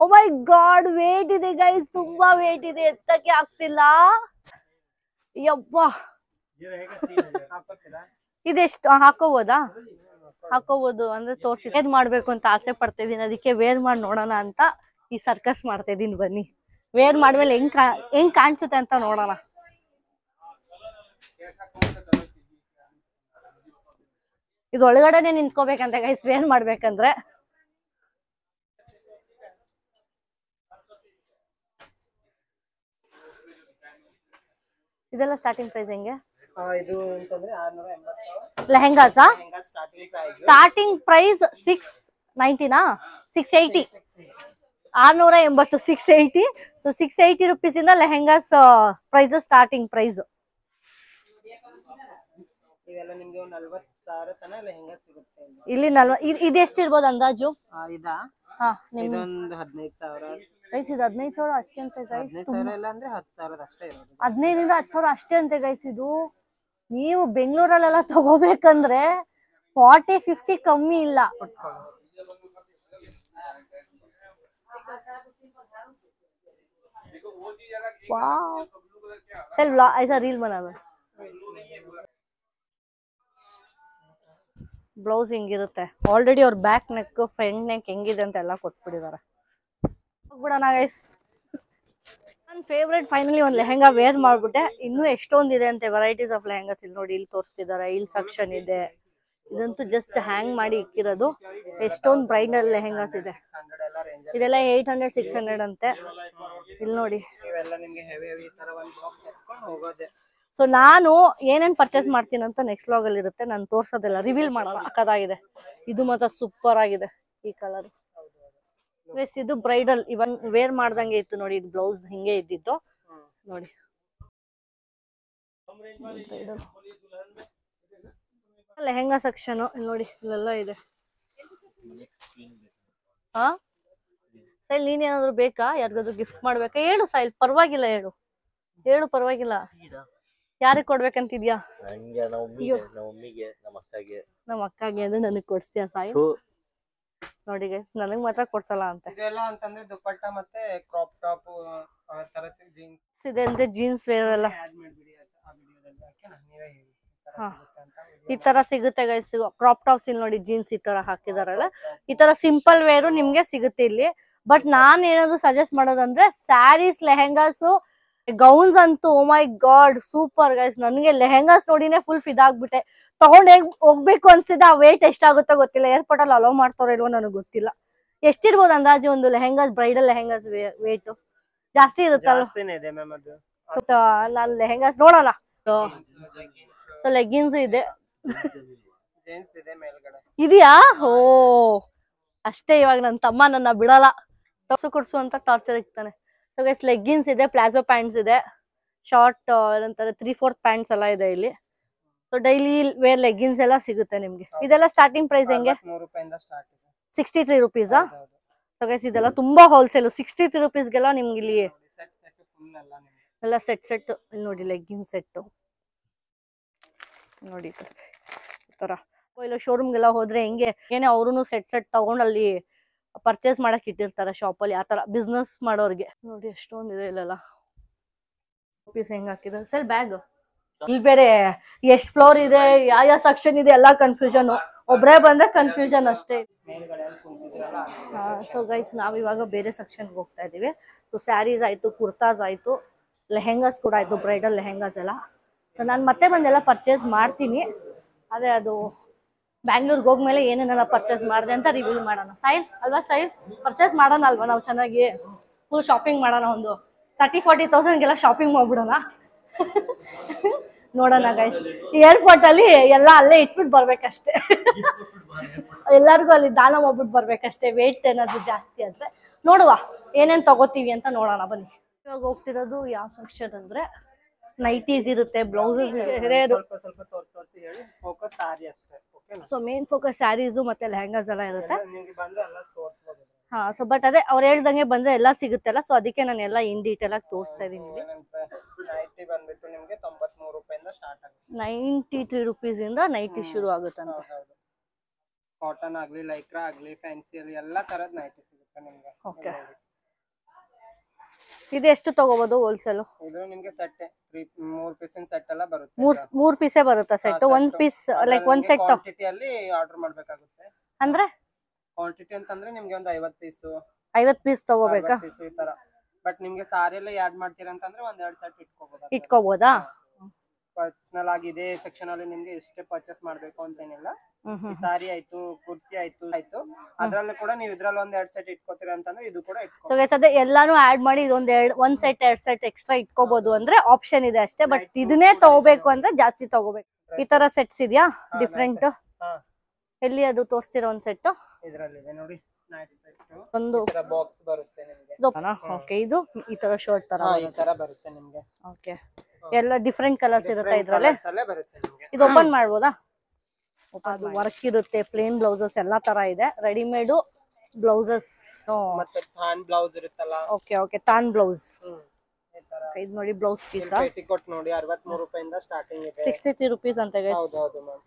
ಓ ಮೈ ಗಾಡ್, ವೇಟ್ ಇದೆ ಗೈಸ್, ತುಂಬಾ ವೇಟ್ ಇದೆ, ಎತ್ತಕ್ಕೆ ಆಗ್ತಿಲ್ಲ. ಯಬ್ಬಾ, ಇದೆಷ್ಟು ಹಾಕೋಬೋದಾ? ಹಾಕೋಬಹುದು ಅಂದ್ರೆ ತೋರಿಸಿ. ವೇರ್ ಮಾಡ್ಬೇಕು ಅಂತ ಆಸೆ ಪಡ್ತಾ ಇದೀನಿ, ಅದಕ್ಕೆ ವೇರ್ ಮಾಡಿ ನೋಡೋಣ ಅಂತ ಈ ಸರ್ಕಸ್ ಮಾಡ್ತಾ ಇದೀನಿ. ಬನ್ನಿ, ವೇರ್ ಮಾಡ್ಮೇಲೆ ಹೆಂಗ್ ಕಾಣಿಸುತ್ತೆ ಅಂತ ನೋಡೋಣ. ಇದು ಒಳಗಡೆನೆ ನಿಂತ್ಕೋಬೇಕಂತ ಗೈಸ್ ವೇರ್ ಮಾಡ್ಬೇಕಂದ್ರೆ. ಇದೆಲ್ಲ ಸ್ಟಾರ್ಟಿಂಗ್ ಪ್ರೈಸ್ ಹೆಂಗೆ? ಇದು ಅಂತಂದ್ರೆ 680 ಲೆಹೆಂಗಾಸಾ? ಸ್ಟಾರ್ಟಿಂಗ್ ಪ್ರೈಸ್ ಸ್ಟಾರ್ಟಿಂಗ್ ಪ್ರೈಸ್ 690ನಾ? 680. 680, 680. ಸೊ 680 ರುಪೀಸ್ ಇಂದ ಲೆಹೆಂಗಾಸ್ ಪ್ರೈಸ್ ಸ್ಟಾರ್ಟಿಂಗ್ ಪ್ರೈಸ್. ಇವೆಲ್ಲ ನಿಮ್ಗೆ 40,000 ತನ ಲೆಹೆಂಗಾ ಸಿಗುತ್ತೆ ಇಲ್ಲಿ. ಇದು ಎಷ್ಟಿರ್ಬೋದು ಅಂದಾಜು? ಇದಾ? ಹಾ, ಇದೊಂದು 15,000. ಗೈಸ್ ಇದು 15,000 ಅಷ್ಟೇ ಅಂತೆ ಗೈಸ್. 15,000 ಇಲ್ಲ ಅಂದ್ರೆ 10,000 ಅಷ್ಟೇ ಇರೋದು. 15,000 ರಿಂದ 10,000 ಅಷ್ಟೇ ಅಂತೆ ಗೈಸ್. ಇದು ನೀವು ಬೆಂಗಳೂರಲ್ಲೆಲ್ಲ ತಗೋಬೇಕಂದ್ರೆ 40-50 ಕಮ್ಮಿ ಇಲ್ಲ. ऐसा रील बना दो. ಬ್ಲೌಸ್ ಹಿಂಗಿರುತ್ತೆ. ಆಲ್ರೆಡಿ ಅವ್ರ ಬ್ಯಾಕ್ ನೆಕ್ ಫ್ರಂಟ್ ನೆಕ್ ಹೆಂಗಿದೆ ಅಂತ ಎಲ್ಲ ಕೊಟ್ಬಿಟ್ಟಿದ್ದಾರೆ. ಹೋಗ್ಬಿಡೋಣ ಗೈಸ್. ನನ್ನ ಫೇವ್ರೆಟ್ ಫೈನಲಿ ಒಂದು ಲೆಹೆಂಗಾ ವೇರ್ ಮಾಡ್ಬಿಟ್ಟೆ. ಇನ್ನೂ ಎಷ್ಟೊಂದಿದೆ ಅಂತೆ ವೆರೈಟೀಸ್ ಆಫ್ ಲೆಹೆಂಗಾಸ್. ಇಲ್ಲಿ ನೋಡಿ, ಇಲ್ಲಿ ತೋರಿಸ್ತಿದ್ದಾರೆ, ಇಲ್ಲಿ ಸೆಕ್ಷನ್ ಇದೆ. ಇದಂತೂ ಜಸ್ಟ್ ಹ್ಯಾಂಗ್ ಮಾಡಿ ಇಕ್ಕಿರೋದು. ಎಷ್ಟೊಂದು ಬ್ರೈಡಲ್ ಲೆಹೆಂಗಾಸ್ ಇದೆ. ಇದೆಲ್ಲ 800-600 ಅಂತೆ. ಇಲ್ಲಿ ನೋಡಿ, ಸೊ ನಾನು ಏನೇನ್ ಪರ್ಚೇಸ್ ಮಾಡ್ತೀನಿ ಅಂತ ನೆಕ್ಸ್ಟ್ ವ್ಲಾಗ್ ಅಲ್ಲಿ ಇರುತ್ತೆ. ನಾನು ತೋರ್ಸೋದೆಲ್ಲ ರಿವೀಲ್ ಮಾಡೋಣ. ಅಕ್ಕದಾಗಿದೆ. ಇದು ಮಾತ್ರ ಸೂಪರ್ ಆಗಿದೆ ಈ ಕಲರ್. ಇದು ಬ್ರೈಡಲ್ ಇವನ್ ವೇರ್ ಮಾಡ್ದಂಗೆ ಇತ್ತು ನೋಡಿ. ಇದು ಬ್ಲೌಸ್ ಹಿಂಗೆ ಇದ್ದಿತ್ತು ನೋಡಿ. ಲೆಹೆಂಗಾ ಸೆಕ್ಷನ್ ನೋಡಿ, ಇಲ್ಲೆಲ್ಲ ಇದೆ. ಹಾ ಸೈಲ್, ನೀನ್ ಏನಾದ್ರು ಬೇಕಾ? ಯಾರಿಗಾದ್ರು ಗಿಫ್ಟ್ ಮಾಡ್ಬೇಕಾ? ಹೇಳು ಸೈಲ್, ಪರವಾಗಿಲ್ಲ, ಹೇಳು ಪರವಾಗಿಲ್ಲ. ಯಾರಿಗೆ ಕೊಡ್ಬೇಕಂತಿದ್ಯಾ? ನಮ್ಮ ಅಕ್ಕಗೆ ಅಂದ್ರೆ ನನಗ್ ಕೊಡ್ಸ್ತೀಯ ಸಾಯಿ? ನೋಡಿ ಗೈಸ್, ನನಗ್ ಮಾತ್ರ ಕೊಡ್ಸಲ್ಲ ಅಂತೆ. ಇದೆಲ್ಲ ಅಂತಂದ್ರೆ ದುಪಟ್ಟ ಮತ್ತೆ ಕ್ರಾಪ್ ಟಾಪ್ ತರ ಜೀನ್ಸ್ ಇದೆ ಅಂದ್ರೆ ಜೀನ್ಸ್ ವೇರ್ ಎಲ್ಲ ಈ ತರ ಸಿಗುತ್ತೆ ಗೈಸ್. ಕ್ರಾಪ್ ಟಾಪ್ಸ್ ಇಲ್ಲಿ ನೋಡಿ, ಜೀನ್ಸ್ ಈ ತರ ಹಾಕಿದಾರಲ್ಲ, ಈ ತರ ಸಿಂಪಲ್ ವೇರು ನಿಮ್ಗೆ ಸಿಗುತ್ತೆ ಇಲ್ಲಿ. ಬಟ್ ನಾನ್ ಏನಾದ್ರು ಸಜೆಸ್ಟ್ ಮಾಡೋದಂದ್ರೆ ಸ್ಯಾರೀಸ್, ಲೆಹೆಂಗಾಸ್, ಗೌನ್ಸ್ ಅಂತೂ ಓ ಮೈ ಗಾಡ್ ಸೂಪರ್ ಗೈಸ್. ನನಗೆ ಲೆಹೆಂಗಾಸ್ ನೋಡಿನೇ ಫುಲ್ ಫಿದಾಗ್ಬಿಟ್ಟೆ. ತಗೊಂಡ್ ಹೋಗ್ಬೇಕು ಅನ್ಸಿದೆ. ಆ ವೇಟ್ ಎಷ್ಟಾಗುತ್ತೋ ಗೊತ್ತಿಲ್ಲ. ಏರ್ಪೋರ್ಟ್ ಅಲ್ಲಿ ಅಲೋ ಮಾಡ್ತಾರೋ ಇಲ್ವೋ ನನಗೆ ಗೊತ್ತಿಲ್ಲ. ಎಷ್ಟಿರ್ಬೋದು ಅಂದಾಜು ಒಂದು ಲೆಹೆಂಗಾಸ್, ಬ್ರೈಡಲ್ ಲೆಹೆಂಗಾಸ್ ವೇಟ್? ಜಾಸ್ತಿ ಇರುತ್ತಲ್ಲ. ನಾನು ಲೆಹೆಂಗಾಸ್ ನೋಡೋಣ. ಸೊ ಲೆಗ್ಗಿನ್ಸ್ ಇದೆ. ಇದೆಯಾ? ಓ ಅಷ್ಟೇ. ಇವಾಗ ನನ್ನ ತಮ್ಮ ನನ್ನ ಬಿಡಲ್ಲ, ಕೊಡ್ಸು ಅಂತ ಟಾರ್ಚರ್ ಇಕ್ತಾನೆ. ಸೊ ಗೈಸ್ ಲೆಗ್ಗಿನ್ಸ್ ಇದೆ, ಪ್ಲಾಜೋ ಪ್ಯಾಂಟ್ಸ್ ಇದೆ, ಶಾರ್ಟ್ ಏನಂತಾರೆ 3/4 ಪ್ಯಾಂಟ್ಸ್ ಎಲ್ಲ ಇದೆ ಇಲ್ಲಿ. ಸೊ ಡೈಲಿ ವೇರ್ ಲೆಗ್ಗಿನ್ಸ್ ಎಲ್ಲ ಸಿಗುತ್ತೆ ನಿಮ್ಗೆ. ಇದೆಲ್ಲ ಸ್ಟಾರ್ಟಿಂಗ್ ಪ್ರೈಸ್ ಹೆಂಗೆ? 63 ರುಪೀಸಾ? ಸೊ ಗೈಸ್ ಇದೆಲ್ಲ ತುಂಬಾ ಹೋಲ್ಸೇಲ್. 63 ರುಪೀಸ್ಗೆಲ್ಲ ನಿಮ್ಗೆ ಇಲ್ಲಿ ಎಲ್ಲ ಸೆಟ್ ಇಲ್ಲಿ ನೋಡಿ. ಲೆಗ್ಗಿನ್ ಸೆಟ್ ನೋಡಿ ಈ ತರ. ಇಲ್ಲ ಶೋರೂಮ್ಗೆಲ್ಲ ಹೋದ್ರೆ ಹೆಂಗೆ ಏನೇ ಅವ್ರು ಸೆಟ್ ತಗೊಂಡ್ ಅಲ್ಲಿ ಪರ್ಚೇಸ್ ಮಾಡಕ್ ಇಟ್ಟಿರ್ತಾರೆ ಶಾಪಲ್ಲಿ. ಆತರ ಬಿಸ್ನೆಸ್ ಮಾಡೋರ್ಗೆ ನೋಡಿ ಎಷ್ಟೊಂದಿದೆ ಇಲ್ಲೆಲ್ಲ. ಪೀಸ್ ಹೆಂಗ್ ಹಾಕಿದ್ದಾರೆ ಸೆಲ್ ಬ್ಯಾಗ್. ಇಲ್ಲಿ ಬೇರೆ ಎಷ್ಟ್ ಫ್ಲೋರ್ ಇದೆ, ಯಾವ ಸೆಕ್ಷನ್ ಇದೆ ಎಲ್ಲ ಕನ್ಫ್ಯೂಷನ್. ಒಬ್ರೇ ಬಂದ್ರೆ ಕನ್ಫ್ಯೂಷನ್ ಅಷ್ಟೇ. ಸೊ ಗೈಸ್ ನಾವ್ ಇವಾಗ ಬೇರೆ ಸೆಕ್ಷನ್ಗೆ ಹೋಗ್ತಾ ಇದೀವಿ. ಸೊ ಸ್ಯಾರೀಸ್ ಆಯ್ತು, ಕುರ್ತಾಸ್ ಆಯ್ತು, ಲೆಹೆಂಗಾಸ್ ಕೂಡ ಆಯ್ತು, ಬ್ರೈಡಲ್ ಲೆಹೆಂಗಾಸ್ ಎಲ್ಲ. ಸೊ ನಾನು ಮತ್ತೆ ಬಂದೆಲ್ಲ ಪರ್ಚೇಸ್ ಮಾಡ್ತೀನಿ. ಅದೇ ಅದು ಬ್ಯಾಂಗ್ಳೂರ್ಗೆ ಹೋಗ್ಮೇಲೆ ಏನೇನೆಲ್ಲ ಪರ್ಚೇಸ್ ಮಾಡಿದೆ ಅಂತ ರಿವ್ಯೂ ಮಾಡೋಣ. ಸೈಲ್ ಅಲ್ವಾ? ಸೈಲ್ ಪರ್ಚೇಸ್ ಮಾಡೋಣ ಅಲ್ವಾ ನಾವು? ಚೆನ್ನಾಗಿ ಫುಲ್ ಶಾಪಿಂಗ್ ಮಾಡೋಣ. ಒಂದು 30-40 ತೌಸಂಡ್ಗೆಲ್ಲ ಶಾಪಿಂಗ್ ಮಾಡ್ಬಿಡೋಣ. ನೋಡೋಣ ಗೈಸ್. ಏರ್ಪೋರ್ಟ್ ಅಲ್ಲಿ ಎಲ್ಲ ಅಲ್ಲೇ ಇಟ್ಬಿಟ್ಟು ಬರ್ಬೇಕಷ್ಟೇ. ಎಲ್ಲರಿಗೂ ಅಲ್ಲಿ ದಾನ ಮಾಡ್ಬಿಟ್ಟು ಬರ್ಬೇಕಷ್ಟೇ, ವೇಟ್ ಏನಾದ್ರು ಜಾಸ್ತಿ ಆದ್ರೆ. ನೋಡುವ ಏನೇನ್ ತಗೋತೀವಿ ಅಂತ ನೋಡೋಣ ಬನ್ನಿ. ಇವಾಗ ಹೋಗ್ತಿರೋದು ಯಾವ ಸೆಕ್ಷನ್ ಅಂದ್ರೆ ನೈಟೀಸ್ ಇರುತ್ತೆ, ಬ್ಲೌಸಸ್ ಸ್ವಲ್ಪ ತೋರಿಸಿ ಹೇಳಿ. ಫೋಕಸ್ ಸಾರಿ ಅಷ್ಟೇ, ಓಕೆನಾ? ಸೊ ಮೇನ್ ಫೋಕಸ್ ಸ್ಯಾರೀಸ್ ಮತ್ತೆ ಲೆಹಂಗಾಸ್ ಎಲ್ಲ ಇರುತ್ತೆ. ನಿಮಗೆ ಬಂದ್ರೆ ಎಲ್ಲ ತೋರಿಸ್ಬೋದು. ಹಾ, ಸೊ ಬಟ್ ಅದೇ ಅವ್ರು ಹೇಳ್ದಂಗೆ ಬಂದ್ರೆ ಎಲ್ಲ ಸಿಗುತ್ತಲ್ಲ, ಸೊ ಅದಕ್ಕೆ ನಾನು ಎಲ್ಲ ಇನ್ ಡೀಟೇಲ್ ಆಗಿ ತೋರಿಸ್ತಾ ಇದೀನಿ. ನೈಟಿ ಬಂದ್ಬಿಟ್ಟು ನಿಮಗೆ 93 ರೂಪಾಯಿಂದ ಸ್ಟಾರ್ಟ್ ಆಗುತ್ತೆ. 93 ರೂಪೀಸ್ ಇಂದ ನೈಟಿ ಶುರು ಆಗುತ್ತಂತ. ಕಾಟನ್ ಆಗ್ಲಿ, ಲೈಕ್ರಾ ಆಗ್ಲಿ, ಫ್ಯಾನ್ಸಿಯಲ್ಲಿ ಎಲ್ಲಾ ತರದ್ ನೈಟಿ ಸಿಗುತ್ತೆ ನಿಮ್ಗೆ. ಓಕೆ, ಇದು ಎಷ್ಟು ತಗೋಬಹುದು ಹೋಲ್ಸೇಲ್? ಇದು ನಿಮ್ಗೆ ಸೆಟ್ 3 ಪೀಸಿನ ಸೆಟ್ ಎಲ್ಲ ಬರುತ್ತೆ. 3 ಪೀಸೇ ಬರುತ್ತಾ ಸೆಟ್? ಒಂದ್ ಪೀಸ್ ಲೈಕ್ ಒಂದ್ ಸೆಟ್ ಕ್ವಾಂಟಿಟಿ ಅಲ್ಲಿ ಆರ್ಡರ್ ಮಾಡ್ಬೇಕಾಗುತ್ತೆ. ಅಂದ್ರೆ ಕ್ವಾಂಟಿಟಿ ಅಂತಂದ್ರೆ ನಿಮ್ಗೆ ಒಂದು 50 ಪೀಸ್ ತಗೋಬೇಕಾ? ಈ ತರ. ಬಟ್ ನಿಮ್ಗೆ ಸಾರಿ ಎಲ್ಲ ಆಡ್ ಮಾಡ್ತೀರಾ ಅಂತಂದ್ರೆ ಒಂದ್ 2 ಸೆಟ್ ಇಟ್ಕೋಬಹುದಾ? ಪರ್ಸನಲ್ ಆಗಿ ಇದೇ ಸೆಕ್ಷನ್ ಅಲ್ಲಿ ನಿಮ್ಗೆ ಎಷ್ಟೇ ಪರ್ಚೇಸ್ ಮಾಡ್ಬೇಕು ಅಂತೇನಿಲ್ಲ. ಸಾರಿ ಆಯ್ತು, ಕುರ್ತಿ ಆಯ್ತು, ಅದ್ರಲ್ಲೂ ಕೂಡ ನೀವು ಇದ್ರಲ್ಲಿ ಒಂದ್ 2 ಸೆಟ್ ಇಟ್ಕೋತೀರಾ ಅಂತಂದ್ರೆ ಇದು ಕೂಡ ಸೊ ಗೈಸ್ ಅದೇ ಎಲ್ಲಾನು ಆಡ್ ಮಾಡಿ ಒಂದ್ ಸೆಟ್ 2 ಸೆಟ್ ಎಕ್ಸ್ಟ್ರಾ ಇಟ್ಕೋಬಹುದು ಅಂದ್ರೆ ಆಪ್ಷನ್ ಇದೆ ಅಷ್ಟೇ. ಬಟ್ ಇದನ್ನೇ ತಗೋಬೇಕು ಅಂದ್ರೆ ಜಾಸ್ತಿ ತಗೋಬೇಕು. ಈ ತರ ಸೆಟ್ಸ್ ಇದೆಯಾ ಡಿಫ್ರೆಂಟ್? ಎಲ್ಲಿ ಅದು ತೋರಿಸ್ತೀರಾ ಒಂದ್ ಸೆಟ್? ಇದ್ರಲ್ಲಿದೆ ನೋಡಿ, ನೈಟ್ ಸೆಟ್ ಒಂದು ಬಾಕ್ಸ್ ಬರುತ್ತೆ ನಿಮ್ಗೆ. ಓಕೆ, ಇದು ಈ ತರ ಶರ್ಟ್ ತರ ಬರುತ್ತೆ ನಿಮ್ಗೆ. ಓಕೆ, ಎಲ್ಲ ಡಿಫ್ರೆಂಟ್ ಕಲರ್ಸ್ ಇರುತ್ತೆ ಇದ್ರಲ್ಲಿ. ಬರುತ್ತೆ ನಿಮ್ಗೆ. ಇದು ಓಪನ್ ಮಾಡ್ಬೋದಾ? ಅದು ವರ್ಕ್ ಇರುತ್ತೆ, ಪ್ಲೇನ್ ಬ್ಲೌಸಸ್ ಎಲ್ಲಾ ತರ ಇದೆ, ರೆಡಿಮೇಡ್ ಬ್ಲೌಸಸ್ ಮತ್ತೆ ಥಾನ್ ಬ್ಲೌಸ್ ಇರುತ್ತಲ್ಲ. Okay okay, than blouse. ಇದು ನೋಡಿ ಬ್ಲೌಸ್ ಪೀಸ್. ಪೆಟಿಕೋಟ್ ನೋಡಿ 63 ರೂಪಾಯಿಂದ ಸ್ಟಾರ್ಟಿಂಗ್ ಇದೆ. 63 ರೂಪೀಸ್ ಅಂತ ಗೈಸ್. ಹೌದು ಹೌದು ಮ್ಯಾಮ್,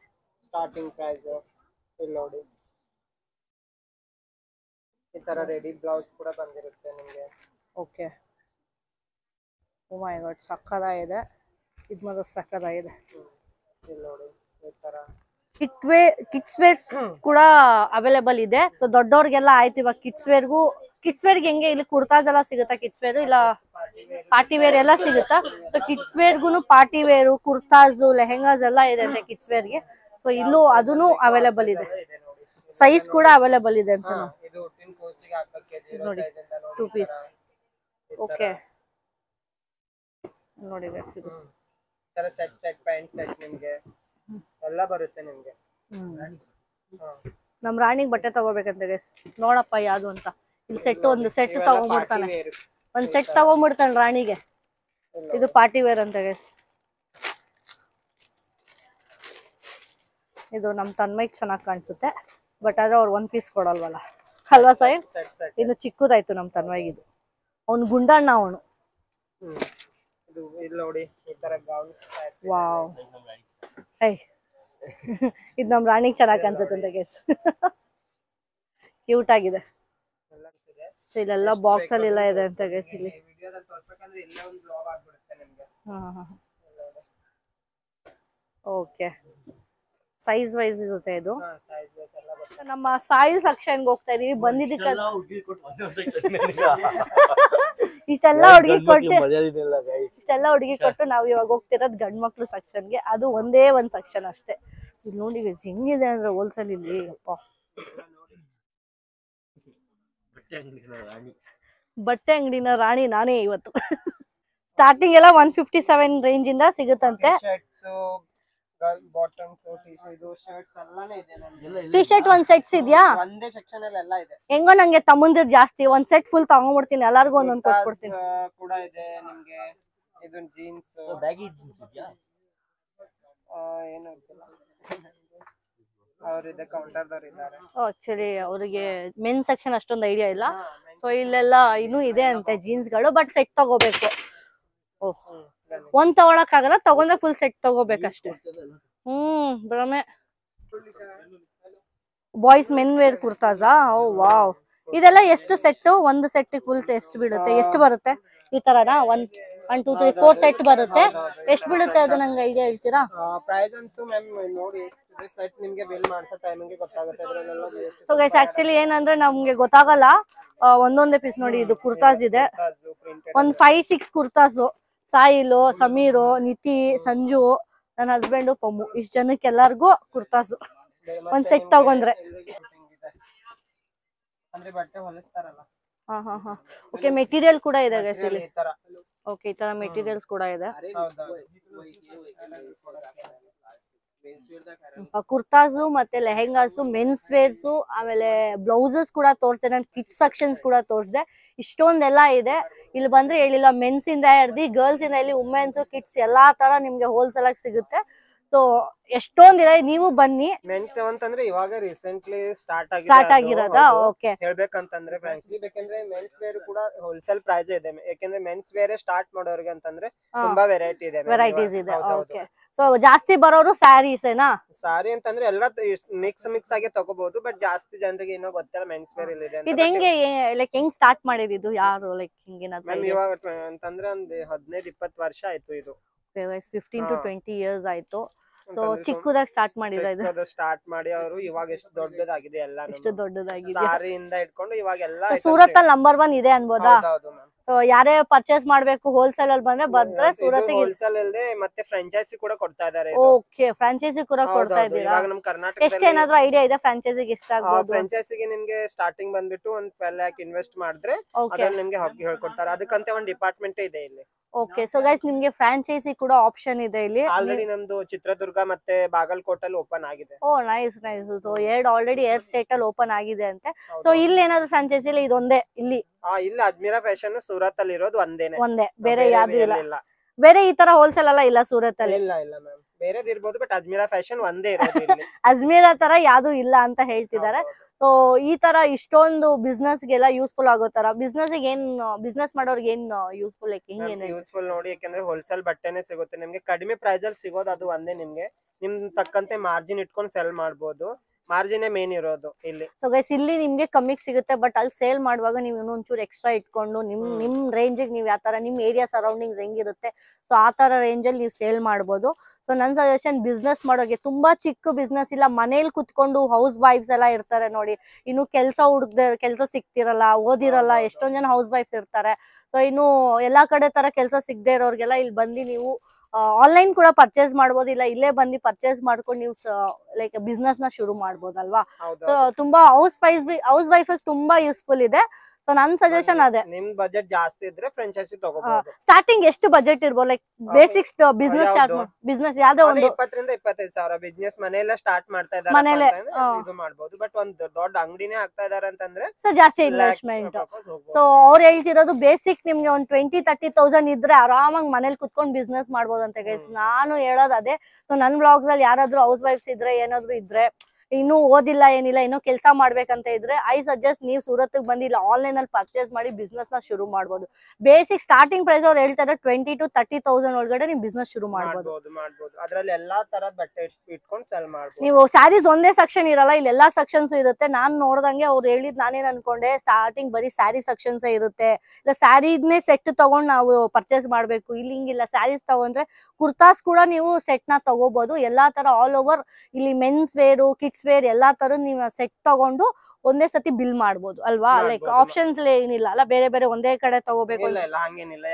ಸ್ಟಾರ್ಟಿಂಗ್ ಪ್ರೈಸ್ ಇಲ್ಲಿ ನೋಡಿ. ಈ ತರ ರೆಡಿ ಬ್ಲೌಸ್ ಕೂಡ ಬಂದಿರುತ್ತೆ ನಿಮಗೆ. ಓಕೆ, ಓ ಮೈ ಗಾಡ್, ಸಕ್ಕತ್ತಾಗಿದೆ. ಇದು ಮಾತ್ರ ಸಕ್ಕತ್ತಾಗಿದೆ. ಇಲ್ಲಿ ನೋಡಿ ಈ ತರ ಕಿಡ್ಸ್ ವೇರ್ ಕೂಡ ಅವೈಲೇಬಲ್ ಇದೆ. ಸೊ ದೊಡ್ಡವ್ರಿಗೆಲ್ಲ ಆಯ್ತು. ಇವಾಗ ಕಿಡ್ಸ್ ವೇರ್ಗೆ ಹೆಂಗೆ ಇಲ್ಲಿ ಕುರ್ತಾಸ್ ಎಲ್ಲ ಸಿಗುತ್ತಾ? ಕಿಡ್ಸ್ ವೇರ್ ಇಲ್ಲ ಪಾರ್ಟಿ ವೇರ್ ಎಲ್ಲ ಸಿಗುತ್ತಾ? ಸೊ ಕಿಡ್ಸ್ ವೇರ್ಗು ಪಾರ್ಟಿ ವೇರು, ಕುರ್ತಾಸ್, ಲೆಹೆಂಗಾಸ್ ಎಲ್ಲ ಇದೆ ಅಂತೆ ಕಿಡ್ಸ್ ವೇರ್ಗೆ. ಸೊ ಇಲ್ಲೂ ಅದನ್ನು ಅವೈಲೇಬಲ್ ಇದೆ. ಸೈಜ್ ಕೂಡ ಅವೈಲೇಬಲ್ ಇದೆ ಅಂತ ನೋಡಿ. 2 ಪೀಸ್. ಓಕೆ ನೋಡಿ ಗೈಸ್, ಇದು ಸೆಟ್ ಪ್ಯಾಂಟ್ ಸೆಟ್ ನಿಮಗೆ ಎಲ್ಲ ಬರುತ್ತೆ ನಿಮಗೆ. ನಮ್ ರಾಣಿಗ್ ಬಟ್ಟೆ ತಗೋಬೇಕಂತ ಗೈಸ್. ನೋಡಪ್ಪ ಯಾವ್ದು ಅಂತ. ಇಲ್ಲಿ ಒಂದು ಸೆಟ್ ತಗೊಂಡ್ಬಿಡ್ತಾನೆ, ಒಂದ್ ಸೆಟ್ ತಗೊಂಡ್ಬಿಡ್ತಾನೆ ರಾಣಿಗೆ. ಇದು ಪಾರ್ಟಿ ವೇರ್ ಅಂತ ಗೈಸ್. ಇದು ನಮ್ ತನ್ಮೈಗ್ ಚೆನ್ನಾಗಿ ಕಾಣಿಸುತ್ತೆ. ಬಟ್ ಆದ್ರೆ ಅವ್ರು 1 ಪೀಸ್ ಕೊಡಲ್ವಲ್ಲ ಅಲ್ವಾ ಸಾಹೇಬ್? ಇದು ಚಿಕ್ಕದಾಯ್ತು ನಮ್ ತನ್ಮೈಗಿದು. ಅವ್ನು ಗುಂಡಣ್ಣ ಅವನು. ವಾವ್, ಇದು ನಮ್ ರಾಣಿಗ್ ಚೆನ್ನಾಗಿ ಕಾಣಿಸುತ್ತೆ ಗೈಸ್. ಕ್ಯೂಟ್ ಆಗಿದೆ. ಇಲ್ಲೆಲ್ಲ ಬಾಕ್ಸ್ ಅಲ್ಲಿ ಎಲ್ಲ ಇದೆ ಅಂತ ಗೈಸ್. ಇಲ್ಲಿ ಓಕೆ, ಸೈಜ್ ವೈಸ್ ಇರುತ್ತೆ ಇದು. ನಮ್ಮ ಸಾಯಿಲ್ ಸೆಕ್ಷನ್ಗೆ ಹೋಗ್ತಾ ಇದೀವಿ. ಬಂದಿದ್ದಕ್ಕೆ ಇಷ್ಟೆಲ್ಲ ಹುಡುಗಿ ಕೊಟ್ಟು ನಾವ್ ಇವಾಗ ಹೋಗ್ತಿರೋದು ಗಂಡ್ ಮಕ್ಳು ಸೆಕ್ಷನ್ಗೆ. ಅದು ಒಂದೇ ಒಂದ್ ಸೆಕ್ಷನ್ ಅಷ್ಟೇ. ಇಲ್ಲಿ ನೋಡಿ ಹೆಂಗಿದೆ ಅಂದ್ರೆ ಹೋಲ್ಸೇಲ್ ಇಲ್ಲಿ. ಅಪ್ಪ, ಬಟ್ಟೆ ಅಂಗಡಿನ ರಾಣಿ ನಾನೇ ಇವತ್ತು. ಸ್ಟಾರ್ಟಿಂಗ್ ಎಲ್ಲ 157 ರೇಂಜ್ ಇಂದ ಸಿಗುತ್ತಂತೆ. ಟಿ ಶರ್ಟ್ ಒಂದ್ ಸೆಟ್ಸ್ ಇದೆಯಾ? ಒಂದೇ ಸೆಕ್ಷನ್ ಅಲ್ಲಿ ಎಲ್ಲ ಇದೆ. ಹೆಂಗೋ ನಂಗೆ ತಮ್ಮಂದಿರ್ ಜಾಸ್ತಿ, ಒಂದ್ ಸೆಟ್ ಫುಲ್ ತಗೊಂಡ್ಬಿಡ್ತೀನಿ, ಎಲ್ಲಾರ್ಗು ಒಂದೊಂದ್ ಕೊಟ್ಬಿಡ್ತೀನಿ. ಕೂಡ ಇದೆ ನಿಮ್ಗೆ. ಇದು ಜೀನ್ಸ್, ಬ್ಯಾಗಿ ಜೀನ್ಸ್ ಇದೆಯಾ? ಏನು ಗೊತ್ತಿಲ್ಲ, ಅವ್ರಿದೆ ಕೌಂಟರ್ದವ್ರು ಇದ್ದಾರೆ. ಆಕ್ಚುಲಿ ಅವರಿಗೆ ಮೆನ್ ಸೆಕ್ಷನ್ ಅಷ್ಟೊಂದು ಐಡಿಯಾ ಇಲ್ಲ. ಸೊ ಇಲ್ಲೆಲ್ಲ ಇನ್ನೂ ಇದೆ ಅಂತೆ ಜೀನ್ಸ್ ಗಳು. ಬಟ್ ಸೆಟ್ ತಗೋಬೇಕು. ಒಂದ್ ತಗೊಳಕ್ ಆಗಲ್ಲ, ತಗೊಂಡ್ರೆ ಫುಲ್ ಸೆಟ್ ತಗೋಬೇಕಷ್ಟೇ. ಭ್ರಮೆ. ಬಾಯ್ಸ್ ಮೆನ್ ವೇರ್ ಕುರ್ತಾಸಾ? Oh wow. ಇದೆಲ್ಲ ಎಷ್ಟು ಸೆಟ್? ಒಂದು ಸೆಟ್ ಫುಲ್ ಎಷ್ಟು ಬೀಳುತ್ತೆ? ಎಷ್ಟು ಬರುತ್ತೆ ಈ ತರನಾ? 1 2 3 4 ಸೆಟ್ ಬರುತ್ತೆ. ಎಷ್ಟು ಬೀಳುತ್ತೆ ಅದು ನಂಗೆ ಐಡಿಯಾ ಹೇಳ್ತೀರಾ? ಪ್ರೈಸ್ ಅಂತೂ ಮ್ಯಾಮ್ ನೋಡಿ, ಸೆಟ್ ನಿಮಗೆ ಬಿಲ್ ಮಾಡ್ಸೋ ಟೈಮಿಂಗ್ ಗೊತ್ತಾಗುತ್ತೆ. ಸೊ ಗೈಸ್ ಆಕ್ಚುಲಿ ಏನಂದ್ರೆ ನಮ್ಗೆ ಗೊತ್ತಾಗಲ್ಲ. ಒಂದೊಂದೇ ಪೀಸ್ ನೋಡಿ. ಇದು ಕುರ್ತಾಸ್ ಇದೆ, ಒಂದ್ 5-6 ಕುರ್ತಾಸು. ಸಾಯಿಲು, ಸಮೀರು, ನಿತಿ, ಸಂಜು, ನನ್ನ ಹಸ್ಬೆಂಡು, ಪಮ್ಮು, ಇಷ್ಟ ಜನಕ್ಕೆ ಎಲ್ಲಾರ್ಗು ಕುರ್ತಾಸು ಒಂದ್ ಸೆಟ್ ತಗೊಂಡ್ರೆ. ಅಂದ್ರೆ ಬಟ್ಟೆ ಹೊಲಿಸ್ತಾರಲ್ಲ. ಓಕೆ, ಮೆಟೀರಿಯಲ್ ಕೂಡ ಇದೆ ಗೈಸ್ ಇಲ್ಲಿ. ಓಕೆ, ಈ ತರ ಮೆಟೀರಿಯಲ್ಸ್ ಕೂಡ ಇದೆ. ಕುರ್ತಾಸು ಮತ್ತೆ ಲೆಹೆಂಗಾಸು, ಮೆನ್ಸ್ ವೇರ್ಸು, ಆಮೇಲೆ ಬ್ಲೌಸಸ್ ಕೂಡ ತೋರಿಸ್ದೆ ನಾನು, ಕಿಡ್ಸ್ ಸೆಕ್ಷನ್ಸ್ ಕೂಡ ತೋರಿಸ್ದೆ. ಇಷ್ಟೊಂದೆಲ್ಲ ಇದೆ. ಇಲ್ಲಿ ಬಂದ್ರೆ ಹೇಳಿಲ್ಲ, ಮೆನ್ಸ್ ಇಂದ ಹಿಡ್ದು ಗರ್ಲ್ಸ್ ಇಂದ ಇಲ್ಲಿ ವುಮೆನ್ಸ್, ಕಿಡ್ಸ್ ಎಲ್ಲಾ ತರ ನಿಮ್ಗೆ ಹೋಲ್ಸೇಲ್ ಆಗಿ ಸಿಗುತ್ತೆ. ಸೊ ಎಷ್ಟೊಂದಿದೆ, ನೀವು ಬನ್ನಿ. ಮೆನ್ಸ್ ಅಂತಂದ್ರೆ ಇವಾಗ ರೀಸೆಂಟ್ಲಿ ಸ್ಟಾರ್ಟ್ ಆಗಿರೋದಾ? ಓಕೆ. ಹೇಳ್ಬೇಕಂತಂದ್ರೆ ಫ್ರಾಂಕ್ಲಿ, ಬೇಕಂದ್ರೆ ಮೆನ್ಸ್ ವೇರ್ ಕೂಡ ಹೋಲ್ಸೇಲ್ ಪ್ರೈಸ್ ಇದೆ. ಯಾಕಂದ್ರೆ ಮೆನ್ಸ್ ವೇರ್ ಸ್ಟಾರ್ಟ್ ಮಾಡೋರಿಗೆ ಅಂತಂದ್ರೆ ತುಂಬಾ ವೆರೈಟೀಸ್ ಇದೆ. ಓಕೆ. ಸೊ ಜಾಸ್ತಿ ಬರೋರು ಸ್ಯಾರೀಸ್ ಏನಾ? ಸಾರಿ ಅಂತಂದ್ರೆ ಎಲ್ಲ ಮಿಕ್ಸ್ ಆಗಿ ತಗೋಬಹುದು, ಬಟ್ ಜಾಸ್ತಿ ಜನರಿಗೆ ಏನೋ ಗೊತ್ತಿಲ್ಲ ಮೆನ್ಸ್ ವೇರ್ ಇಲ್ಲಿದೆ ಅಂತ. ಇದು ಹೆಂಗೆ, ಲೈಕ್ ಹೆಂಗ್ ಸ್ಟಾರ್ಟ್ ಮಾಡಿದ್ದು ಯಾರು, ಲೈಕ್ ಹಿಂಗೇನಾದ್ರು? ಇವಾಗ ಅಂತಂದ್ರೆ ಒಂದ್ 15-20 ವರ್ಷ ಆಯ್ತು ಇದು. 15 to 20 years ಆಯ್ತು. ಸೊ ಚಿಕ್ಕದಾಗಿ ಸ್ಟಾರ್ಟ್ ಮಾಡಿದ್ರು. ಸ್ಟಾರ್ಟ್ ಮಾಡಿ ಅವರು ಇವಾಗ ಎಷ್ಟು ದೊಡ್ಡದಾಗಿದೆ ಎಲ್ಲ, ಎಷ್ಟು ದೊಡ್ಡದಾಗಿದೆ. ಸಾರಿಯಿಂದ ಇಟ್ಕೊಂಡು ಇವಾಗ ಎಲ್ಲ ಸೂರತ್ ಅಲ್ಲಿ ನಂಬರ್ 1 ಇದೆ ಅನ್ಬೋದಾ? ಸೊ ಯಾರೇ ಪರ್ಚೇಸ್ ಮಾಡ್ಬೇಕು ಹೋಲ್ಸೇಲ್ ಅಲ್ಲಿ ಬಂದ್ರೆ ಸೂರತ್ ಹೋಲ್ಸೇಲ್ ಅಲ್ಲದೆ ಮತ್ತೆ ಫ್ರಾಂಚೈಸಿ ಕೂಡ ಕೊಡ್ತಾ ಇದ್ದಾರೆ. ಓಕೆ, ಫ್ರಾಂಚೈಸಿ ಕೂಡ ಕೊಡ್ತಾ ಇದ್ದೀರಾ? ಇವಾಗ ನಮ್ಮ ಕರ್ನಾಟಕದಲ್ಲಿ ಎಷ್ಟು ಏನಾದ್ರು ಐಡಿಯಾ ಇದೆ ಫ್ರಾಂಚೈಸಿಗೆ ಎಷ್ಟಾಗಬಹುದು? ಫ್ರಾಂಚೈಸಿಗೆ ನಿಮ್ಗೆ ಸ್ಟಾರ್ಟಿಂಗ್ ಬಂದ್ಬಿಟ್ಟು 12 lakh ಇನ್ವೆಸ್ಟ್ ಮಾಡಿದ್ರೆ ಅದ್ರಲ್ಲಿ ನಿಮ್ಗೆ ಹೇಳ್ಕೊಡ್ತಾರೆ. ಅದಕ್ಕಂತೆ ಒಂದು ಡಿಪಾರ್ಟ್ಮೆಂಟ್ ಇದೆ ಇಲ್ಲಿ. ಓಕೆ. ಸೊ ಗೈಸ್, ನಿಮ್ಗೆ ಫ್ರಾಂಚೈಸಿ ಕೂಡ ಆಪ್ಷನ್ ಇದೆ ಇಲ್ಲಿ. ಆಲ್ರೆಡಿ ನಮ್ದು ಚಿತ್ರದುರ್ಗ ಮತ್ತೆ ಬಾಗಲಕೋಟಲ್ಲಿ ಓಪನ್ ಆಗಿದೆ. Oh nice nice. So already 2 state ಅಲ್ಲಿ ಓಪನ್ ಆಗಿದೆ ಅಂತೆ. ಸೊ ಇಲ್ಲಿ ಏನಾದ್ರು ಫ್ರಾಂಚೈಸಿ ಇಲ್ಲ, ಇದೊಂದೇ ಇಲ್ಲಿ? ಇಲ್ಲ, ಅಜ್ಮೀರಾ ಫ್ಯಾಷನ್ ಸೂರತ್ ಅಲ್ಲಿ ಇರೋದು ಒಂದೇ, ಬೇರೆ ಯಾವ್ದು ಇಲ್ಲ. ಬೇರೆ ಈ ತರ ಹೋಲ್ಸೇಲ್ ಎಲ್ಲ ಇಲ್ಲ ಸೂರತ್ ಅಲ್ಲಿ? ಇಲ್ಲ ಮ್ಯಾಮ್, ಬೇರೆದ್ ಇರ್ಬೋದು, ಬಟ್ ಅಜ್ಮೀರಾ ಫ್ಯಾಷನ್ ಒಂದೇ ಇರೋದು ಇಲ್ಲಿ. ಅಜ್ಮೀರಾ ತರ ಯಾವ್ದು ಇಲ್ಲ ಅಂತ ಹೇಳ್ತಿದ್ದಾರೆ. ಸೊ ಈ ತರ ಇಷ್ಟೊಂದು ಬಿಸ್ನೆಸ್ ಗೆಲ್ಲ ಯೂಸ್ಫುಲ್ ಆಗೋ ತರ, ಬಿಸ್ನೆಸ್ ಮಾಡೋರ್ಗೆ ಏನ್ ಯೂಸ್ಫುಲ್? ಯೂಸ್ಫುಲ್ ನೋಡಿ, ಯಾಕಂದ್ರೆ ಹೋಲ್ಸೇಲ್ ಬಟ್ಟೆನೆ ಸಿಗುತ್ತೆ ನಿಮ್ಗೆ, ಕಡಿಮೆ ಪ್ರೈಸ್ ಅಲ್ಲಿ ಸಿಗೋದು ಅದು ಒಂದೇ. ನಿಮ್ಗೆ ನಿಮ್ ತಕ್ಕಂತೆ ಮಾರ್ಜಿನ್ ಇಟ್ಕೊಂಡು ಸೆಲ್ ಮಾಡ್ಬೋದು. ಮಾರ್ಜಿನೇ ಮೇನ್ ಇರೋದು ಇಲ್ಲಿ. ಸೊ ಗೈಸ್, ಇಲ್ಲಿ ನಿಮ್ಗೆ ಕಮ್ಮಿಗೆ ಸಿಗುತ್ತೆ, ಬಟ್ ಅಲ್ಲಿ ಸೇಲ್ ಮಾಡುವಾಗ ನೀವು ಇನ್ನೊಂಚೂರು ಎಕ್ಸ್ಟ್ರಾ ಇಟ್ಕೊಂಡು ನಿಮ್ ರೇಂಜಿಗೆ ನೀವು ಯಾವ ತರ, ನಿಮ್ ಏರಿಯಾ ಸರೌಂಡಿಂಗ್ಸ್ ಹೆಂಗಿರುತ್ತೆ ಸೊ ಆ ತರ ರೇಂಜ್ ಅಲ್ಲಿ ನೀವು ಸೇಲ್ ಮಾಡ್ಬೋದು. ಸೊ ನನ್ ಸಜೆಷನ್, ಬಿಸ್ನೆಸ್ ಮಾಡೋಕೆ ತುಂಬಾ ಚಿಕ್ಕ ಬಿಸ್ನೆಸ್ ಇಲ್ಲ, ಮನೇಲಿ ಕುತ್ಕೊಂಡು ಹೌಸ್ ವೈಫ್ಸ್ ಎಲ್ಲ ಇರ್ತಾರೆ ನೋಡಿ, ಇನ್ನು ಕೆಲಸ ಸಿಕ್ತಿರಲ್ಲ, ಓದಿರಲ್ಲ, ಎಷ್ಟೊಂದ್ ಜನ ಹೌಸ್ ವೈಫ್ಸ್ ಇರ್ತಾರೆ. ಸೊ ಇನ್ನು ಎಲ್ಲಾ ಕಡೆ ತರ ಕೆಲಸ ಸಿಗದೆ ಇರೋರ್ಗೆಲ್ಲ ಇಲ್ಲಿ ಬಂದು ನೀವು ಆನ್ಲೈನ್ ಕೂಡ ಪರ್ಚೇಸ್ ಮಾಡ್ಬೋದು, ಇಲ್ಲ ಇಲ್ಲೇ ಬಂದು ಪರ್ಚೇಸ್ ಮಾಡ್ಕೊಂಡು ನೀವು ಲೈಕ್ ಬಿಸ್ನೆಸ್ ನ ಶುರು ಮಾಡ್ಬೋದಲ್ವಾ? ಸೊ ತುಂಬಾ ಹೌಸ್ ವೈಫ್ ತುಂಬಾ ಯೂಸ್ಫುಲ್ ಇದೆ. ಸೊ ನನ್ ಸಜೆಷನ್ ಅದೇ, ನಿಮ್ ಬಜೆಟ್ ಜಾಸ್ತಿ ಇದ್ರೆ ಫ್ರಾಂಚೈಸಿ ತಗೋಬಹುದು. ಸ್ಟಾರ್ಟಿಂಗ್ ಎಷ್ಟು ಬಜೆಟ್ ಇರ್ಬೋದು? ಲೈಕ್ ಬೇಸಿಕ್ಸ್ ಬಿಸ್ನೆಸ್ ಯಾವ್ದೋ ಒಂದು 20 ರಿಂದ 25 ಸಾವಿರ ಬಿಸ್ನೆಸ್ ಮನೆಯಲ್ಲ ಸ್ಟಾರ್ಟ್ ಮಾಡ್ತಾ ಇದ್ದಾರೆ ಇದು ಮಾಡಬಹುದು. ಬಟ್ ಒಂದ್ ದೊಡ್ಡ ಅಂಗಡಿನೇ ಆಗ್ತಾ ಇದಾರೆ ಅಂತಂದ್ರೆ ಸೊ ಜಾಸ್ತಿ ಇನ್ವೆಸ್ಟ್ಮೆಂಟ್. ಸೊ ಅವ್ರು ಹೇಳ್ತಿರೋದು ಬೇಸಿಕ್ ನಿಮ್ಗೆ ಒಂದ್ 20-30,000 ಇದ್ರೆ ಆರಾಮಾಗಿ ಮನೇಲಿ ಕುತ್ಕೊಂಡು ಬಿಸ್ನೆಸ್ ಮಾಡ್ಬೋದು ಅಂತ ಗೈಸ್. ನಾನು ಹೇಳೋದು ಅದೇ. ಸೊ ನನ್ ಬ್ಲಾಗ್ಸ್ ಅಲ್ಲಿ ಯಾರಾದ್ರೂ ಹೌಸ್ ವೈಫ್ಸ್ ಇದ್ರೆ, ಏನಾದ್ರು ಇದ್ರೆ, ಇನ್ನು ಓದಿಲ್ಲ ಏನಿಲ್ಲ, ಇನ್ನೂ ಕೆಲಸ ಮಾಡ್ಬೇಕಂತ ಇದ್ರೆ, ಐ ಸಜೆಸ್ಟ್ ನೀವು ಸೂರತ್ ಬಂದು ಇಲ್ಲ ಆನ್ಲೈನ್ ಅಲ್ಲಿ ಪರ್ಚೇಸ್ ಮಾಡಿ ಬಿಸ್ನೆಸ್ ನ ಶುರು ಮಾಡ್ಬೋದು. ಬೇಸಿಕ್ ಸ್ಟಾರ್ಟಿಂಗ್ ಪ್ರೈಸ್ ಅವ್ರು ಹೇಳ್ತಾರೆ 20 to 30,000 ಒಳಗಡೆ ನೀವು ಬಿಸ್ನೆಸ್ ಶುರು ಮಾಡ್ಬೋದು. ಅದ್ರಲ್ಲಿ ಎಲ್ಲಾ ತರದ ಬಟ್ಟೆ ಇಟ್ಕೊಂಡು ಸೆಲ್ ಮಾಡ್ಬೋದು. ನೀವು ಸ್ಯಾರೀಸ್ ಒಂದೇ ಸೆಕ್ಷನ್ ಇರಲ್ಲ, ಇಲ್ಲಿ ಎಲ್ಲಾ ಸೆಕ್ಷನ್ಸ್ ಇರುತ್ತೆ. ನಾನ್ ನೋಡ್ದಂಗೆ ಅವ್ರು ಹೇಳಿದ್ ನಾನೇನ್ ಅನ್ಕೊಂಡೆ, ಸ್ಟಾರ್ಟಿಂಗ್ ಬರೀ ಸ್ಯಾರಿ ಸೆಕ್ಷನ್ಸ್ ಇರುತ್ತೆ, ಇಲ್ಲ ಸ್ಯಾರಿನೇ ಸೆಟ್ ತಗೊಂಡ್ ನಾವು ಪರ್ಚೇಸ್ ಮಾಡ್ಬೇಕು. ಇಲ್ಲಿ ಹಿಂಗಿಲ್ಲ, ಸ್ಯಾರೀಸ್ ತಗೊಂಡ್ರೆ ಕುರ್ತಾಸ್ ಕೂಡ ನೀವು ಸೆಟ್ ನ ತಗೋಬಹುದು. ಎಲ್ಲಾ ತರ ಆಲ್ ಓವರ್ ಇಲ್ಲಿ ಮೆನ್ಸ್ ವೇರು, ಕಿಡ್ಸ್ ವೇರ್ ಎಲ್ಲಾ ತರ ನೀವು ಸೆಟ್ ತಗೊಂಡು ಒಂದೇ ಸತಿ ಬಿಲ್ ಮಾಡ್ಬೋದು ಅಲ್ವಾ? ಲೈಕ್ ಆಪ್ಷನ್ಸ್ ಏನಿಲ್ಲ ಅಲ್ಲ, ಬೇರೆ ಬೇರೆ ಒಂದೇ ಕಡೆ ತಗೋಬೇಕು,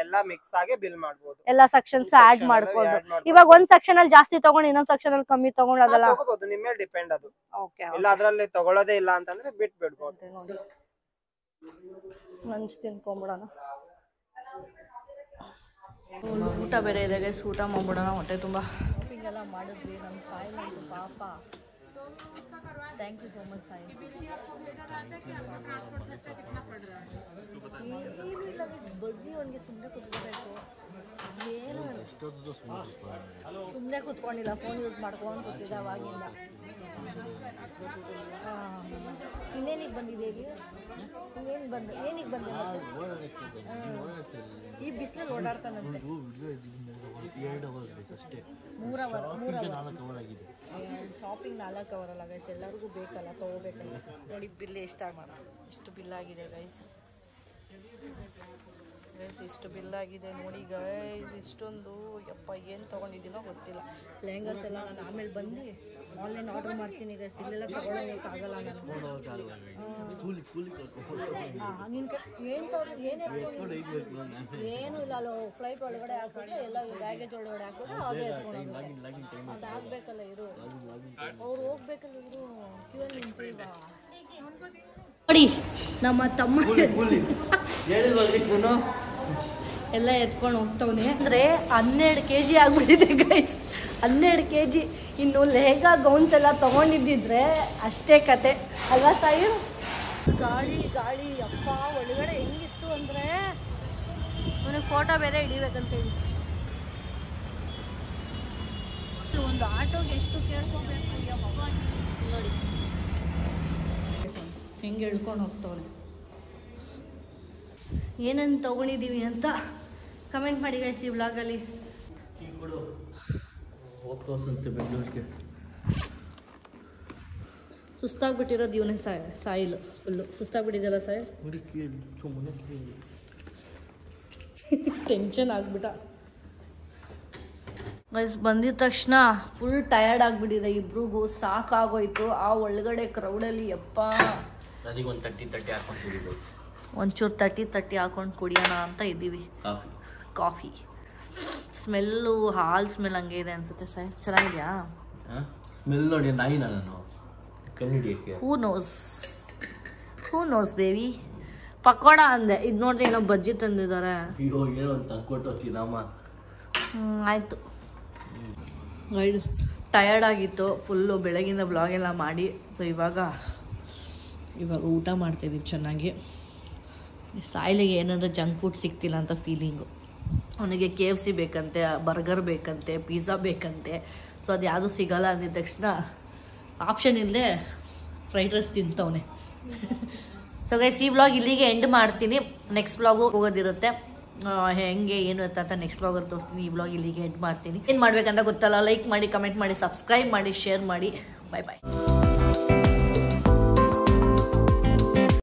ಎಲ್ಲಾ ಮಿಕ್ಸ್ ಆಗಿ ಬಿಲ್ ಮಾಡ್ಬೋದು, ಎಲ್ಲಾ ಸೆಕ್ಷನ್ಸ್ ಆಡ್ ಮಾಡ್ಬೋದು. ಇವಾಗ ಒಂದ್ ಸೆಕ್ಷನ್ ಅಲ್ಲಿ ಜಾಸ್ತಿ ತಗೊಂಡು ಇನ್ನೊಂದ್ ಸೆಕ್ಷನ್ ಅಲ್ಲಿ ಕಮ್ಮಿ ತಗೊಂಡು ಅದೆಲ್ಲ ನಿಮ್ಮ ಮೇಲೆ ಡಿಪೆಂಡ್ ಅದು. ಇಲ್ಲ ಅದ್ರಲ್ಲಿ ತಗೊಳ್ಳೋದೇ ಇಲ್ಲ ಅಂತಂದ್ರೆ ಬಿಟ್ ಬಿಡ್ಬೋದು. ಲಂಚ್ ತಿನ್ಕೊಂಡ್ಬಿಡೋಣ. ಊಟ ಬೇರೆ ಇದೆ ಗೈಸ್, ಊಟ ಮಾಡ್ಬಿಡೋಣ. ಹೊಟ್ಟೆ ತುಂಬಾ ಎಲ್ಲ ಮಾಡಿದ್ವಿ. ನಮ್ಮ ಫೈಲ್ ಅಂತೂ ಪಾಪ, thank you so much file. ಬಡ್ಡಿ ಅವನಿಗೆ ಸುಮ್ಮನೆ ಕುತ್ಕೋಬೇಕು, ಏನು ಸುಮ್ಮನೆ ಕುತ್ಕೊಂಡಿಲ್ಲ, ಫೋನ್ ಯೂಸ್ ಮಾಡ್ಕೊಂಡು ಕೂತಿದ್ದೆ ಅವಾಗಿಂದ. ಇನ್ನೇನಿಗೆ ಬಂದಿದ್ದೀವಿ? ಏನಿಗೆ ಬಂದೆ? ಈ ಬಿಸಿಲಲ್ಲಿ ಓಡಾಡ್ತಾನಂತೆ. 3 ಅವರ್ ಶಾಪಿಂಗ್ 4 ಅವರ್ ಅಲ್ಲ ಗೈಸ್, ಎಲ್ಲರಿಗೂ ಬೇಕಲ್ಲ, ತಗೋಬೇಕಲ್ಲ. ನೋಡಿ ಬಿಲ್ ಎಷ್ಟು ಬಿಲ್ ಆಗಿದೆ ಗೈಸ್. ಇಷ್ಟು ಬಿಲ್ ಆಗಿದೆ ನೋಡಿ ಗೈಸ್. ಇಷ್ಟೊಂದು ಯಪ್ಪ ಏನು ತೊಗೊಂಡಿದ್ದೀನೋ ಗೊತ್ತಿಲ್ಲ. ಲೆಹಂಗಾಸ್ ಎಲ್ಲ ನಾನು ಆಮೇಲೆ ಬಂದು ಆನ್ಲೈನ್ ಆರ್ಡರ್ ಮಾಡ್ತೀನಿ ಗೈಸ್. ಇಲ್ಲೆಲ್ಲ ತೊಗೊಳೋಕ್ಕಾಗಲ್ಲ ನನಗೆ. ಏನು ಇಲ್ಲ ಅಲ್ಲ, ಫ್ಲೈಟ್ ಒಳಗಡೆ ಹಾಕಿದ್ರೆ ಎಲ್ಲ ಬ್ಯಾಗೇಜ್ ಒಳಗಡೆ ಹಾಕಿದ್ರೆ ಅದೇ ಅದು ಆಗ್ಬೇಕಲ್ಲ. ಇರು, ಅವ್ರು ಹೋಗ್ಬೇಕಲ್ಲ, ಇರು ಕ್ಯೂಯಲ್ಲಿ ನಿಂತಿಲ್ವಾ ನೋಡಿ ನಮ್ಮ ತಮ್ಮ. ಎಲ್ಲ ಎತ್ಕೊಂಡು ಹೋಗ್ತವನೆ. ಅಂದರೆ 12 kg ಆಗ್ಬಿಟ್ಟಿದೆ ಗೈಸ್, 12 kg. ಇನ್ನು ಲೆಹಂಗಾ ಗೌನ್ಸ್ ಎಲ್ಲ ತೊಗೊಂಡಿದ್ದಿದ್ರೆ ಅಷ್ಟೇ ಕತೆ ಅಲ್ವಾ ತಾಯಿ? ಗಾಳಿ ಗಾಳಿ ಅಪ್ಪ ಒಳಗಡೆ ಹೆಂಗಿತ್ತು ಅಂದರೆ ನನಗೆ ಫೋಟೋ ಬೇರೆ ಹಿಡಿಬೇಕಂತ ಹೇಳಿ. ಒಂದು ಆಟೋಗೆ ಎಷ್ಟು ಕೇಳ್ಕೊಬೇಕು ನೋಡಿ ಹೆಂಗೆ ಹಿಡ್ಕೊಂಡು ಹೋಗ್ತವ್ರೆ. ಏನನ್ನು ತೊಗೊಂಡಿದ್ದೀವಿ ಅಂತ ಕಮೆಂಟ್ ಮಾಡಿ ಗೈಸ್ ಈ ವ್ಲಾಗಲ್ಲಿ. ಬೆಂಗಳೂರಿಗೆ ಸುಸ್ತಾಗ್ಬಿಟ್ಟಿರೋದು ಇವನೇ ಸಾಯಿಲ್ ಫುಲ್ಲು ಸುಸ್ತಾಗ್ಬಿಟ್ಟಿದೆಯಲ್ಲ ಸಾಯಿಲ್. ಟೆನ್ಷನ್ ಆಗ್ಬಿಟ್ಟ ಗೈಸ್. ಬಂದಿದ ತಕ್ಷಣ ಫುಲ್ ಟಯರ್ಡ್ ಆಗ್ಬಿಟ್ಟಿದೆ ಇಬ್ರಿಗೂ, ಸಾಕಾಗೋಯ್ತು. ಆ ಒಳಗಡೆ ಕ್ರೌಡಲ್ಲಿ ಯಪ್ಪ ನನಗೊಂದು 30 ಹಾಕೊಂಡು ಒಂಚೂರು 30 ಹಾಕೊಂಡು ಕುಡಿಯೋಣ ಅಂತ ಇದ್ದೀವಿ. ಕಾಫಿ ಸ್ಮೆಲ್ಲು ಹಾಲ್ ಸ್ಮೆಲ್ ಹಂಗೆ ಇದೆ ಅನ್ಸುತ್ತೆ ಸಾಯ್. ಚೆನ್ನಾಗಿದೆಯಾ ಸ್ಮೆಲ್ ನೋಡಿ? ನಾಯಿ ನಾನು ಕಣ್ಣಿಡಿಯಕ್ಕೆ. Who knows baby. ಪಕೋಡ ಅಂದೆ, ಇದು ನೋಡಿದ್ರೆ ಏನೋ ಬಜ್ಜಿ ತಂದಿದ್ದಾರೆ. ಅಯ್ಯೋ ಏನೋ ತಂದ್ಕೊಟ್ಟು ತಿನ್ನಮ್ಮ. ಆಯಿತು ಗೈಡ್, ಟಯರ್ಡ್ ಆಗಿತ್ತು ಫುಲ್ಲು ಬೆಳಗಿಂದ ಬ್ಲಾಗ್ ಎಲ್ಲ ಮಾಡಿ. ಸೊ ಇವಾಗ ಊಟ ಮಾಡ್ತಾಯಿದ್ದೀವಿ ಚೆನ್ನಾಗಿ. ಸಾಯಿಲಿಗೆ ಏನಾದರೂ ಜಂಕ್ ಫುಡ್ ಸಿಗ್ತಿಲ್ಲ ಅಂತ ಫೀಲಿಂಗು. ಅವನಿಗೆ KFC ಬೇಕಂತೆ, ಬರ್ಗರ್ ಬೇಕಂತೆ, ಪಿಜ್ಜಾ ಬೇಕಂತೆ. ಸೊ ಅದು ಯಾವುದೂ ಸಿಗೋಲ್ಲ ಅಂದಿದ ತಕ್ಷಣ ಆಪ್ಷನ್ ಇಲ್ಲದೆ ಫ್ರೈಡ್ ರೈಸ್ ತಿಂತವನೆ. ಸೊ ಗೈಸ್ ಈ ವ್ಲಾಗ್ ಇಲ್ಲಿಗೆ ಎಂಡ್ ಮಾಡ್ತೀನಿ. ನೆಕ್ಸ್ಟ್ ವ್ಲಾಗು ಹೋಗೋದಿರುತ್ತೆ, ಹೆಂಗೆ ಏನು ಅಂತ ನೆಕ್ಸ್ಟ್ ವ್ಲಾಗಲ್ಲಿ ತೋರಿಸ್ತೀನಿ. ಈ ವ್ಲಾಗ್ ಇಲ್ಲಿಗೆ ಎಂಡ್ ಮಾಡ್ತೀನಿ. ಏನು ಮಾಡಬೇಕಂತ ಗೊತ್ತಲ್ಲ, ಲೈಕ್ ಮಾಡಿ, ಕಮೆಂಟ್ ಮಾಡಿ, ಸಬ್ಸ್ಕ್ರೈಬ್ ಮಾಡಿ, ಶೇರ್ ಮಾಡಿ. ಬಾಯ್ ಬಾಯ್.